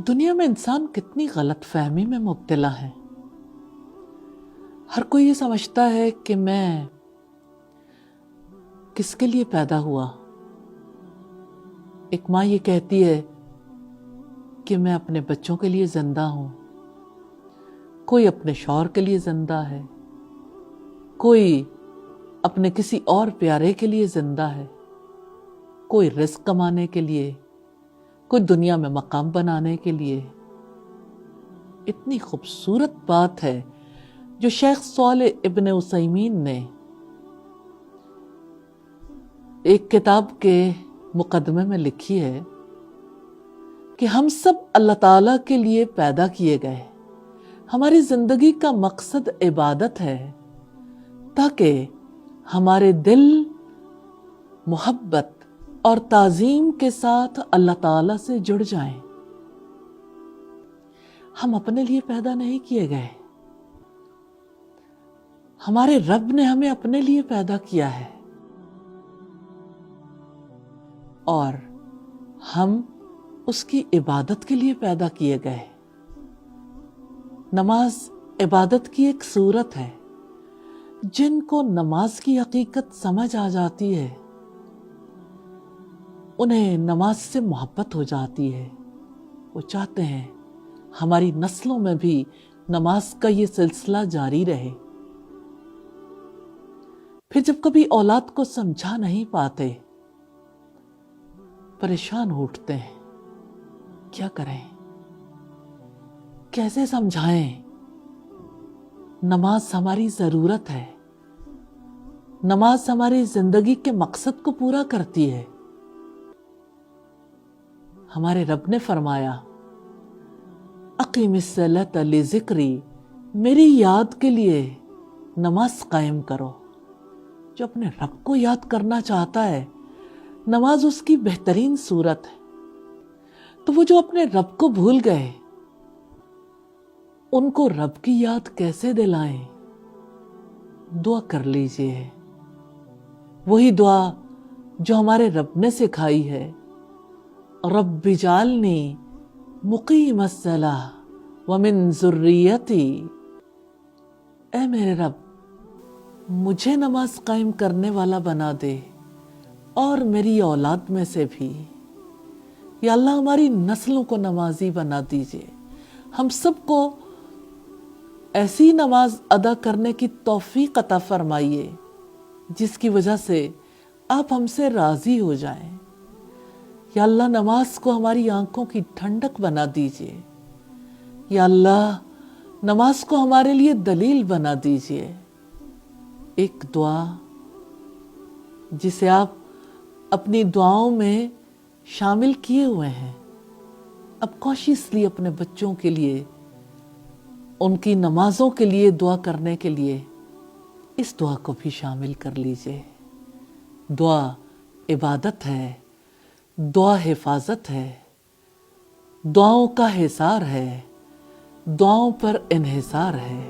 دنیا میں انسان کتنی غلط فہمی میں مبتلا ہے۔ ہر کوئی یہ سمجھتا ہے کہ میں کس کے لیے پیدا ہوا۔ ایک ماں یہ کہتی ہے کہ میں اپنے بچوں کے لیے زندہ ہوں، کوئی اپنے شوہر کے لیے زندہ ہے، کوئی اپنے کسی اور پیارے کے لیے زندہ ہے، کوئی رزق کمانے کے لیے، کوئی دنیا میں مقام بنانے کے لیے۔ اتنی خوبصورت بات ہے جو شیخ صالح ابن عثیمین نے ایک کتاب کے مقدمے میں لکھی ہے کہ ہم سب اللہ تعالیٰ کے لیے پیدا کیے گئے، ہماری زندگی کا مقصد عبادت ہے تاکہ ہمارے دل محبت اور تعظیم کے ساتھ اللہ تعالیٰ سے جڑ جائیں۔ ہم اپنے لیے پیدا نہیں کیے گئے، ہمارے رب نے ہمیں اپنے لیے پیدا کیا ہے، اور ہم اس کی عبادت کے لیے پیدا کیے گئے۔ نماز عبادت کی ایک صورت ہے۔ جن کو نماز کی حقیقت سمجھ آ جاتی ہے انہیں نماز سے محبت ہو جاتی ہے، وہ چاہتے ہیں ہماری نسلوں میں بھی نماز کا یہ سلسلہ جاری رہے۔ پھر جب کبھی اولاد کو سمجھا نہیں پاتے، پریشان اٹھتے ہیں، کیا کریں، کیسے سمجھائیں؟ نماز ہماری ضرورت ہے، نماز ہماری زندگی کے مقصد کو پورا کرتی ہے۔ ہمارے رب نے فرمایا اقیم الصلاۃ لذکری، میری یاد کے لیے نماز قائم کرو۔ جو اپنے رب کو یاد کرنا چاہتا ہے، نماز اس کی بہترین صورت ہے۔ تو وہ جو اپنے رب کو بھول گئے، ان کو رب کی یاد کیسے دلائیں؟ دعا کر لیجئے، وہی دعا جو ہمارے رب نے سکھائی ہے، رب اجعلنی مقیم الصلاۃ ومن ذریتی، اے میرے رب مجھے نماز قائم کرنے والا بنا دے اور میری اولاد میں سے بھی۔ یا اللہ ہماری نسلوں کو نمازی بنا دیجئے، ہم سب کو ایسی نماز ادا کرنے کی توفیق عطا فرمائیے جس کی وجہ سے آپ ہم سے راضی ہو جائیں۔ یا اللہ نماز کو ہماری آنکھوں کی ٹھنڈک بنا دیجئے، یا اللہ نماز کو ہمارے لیے دلیل بنا دیجئے۔ ایک دعا جسے آپ اپنی دعاؤں میں شامل کیے ہوئے ہیں، اب کوششلی اپنے بچوں کے لیے، ان کی نمازوں کے لیے دعا کرنے کے لیے اس دعا کو بھی شامل کر لیجئے۔ دعا عبادت ہے، دعا حفاظت ہے، دعاؤں کا حصار ہے، دعاؤں پر انحصار ہے۔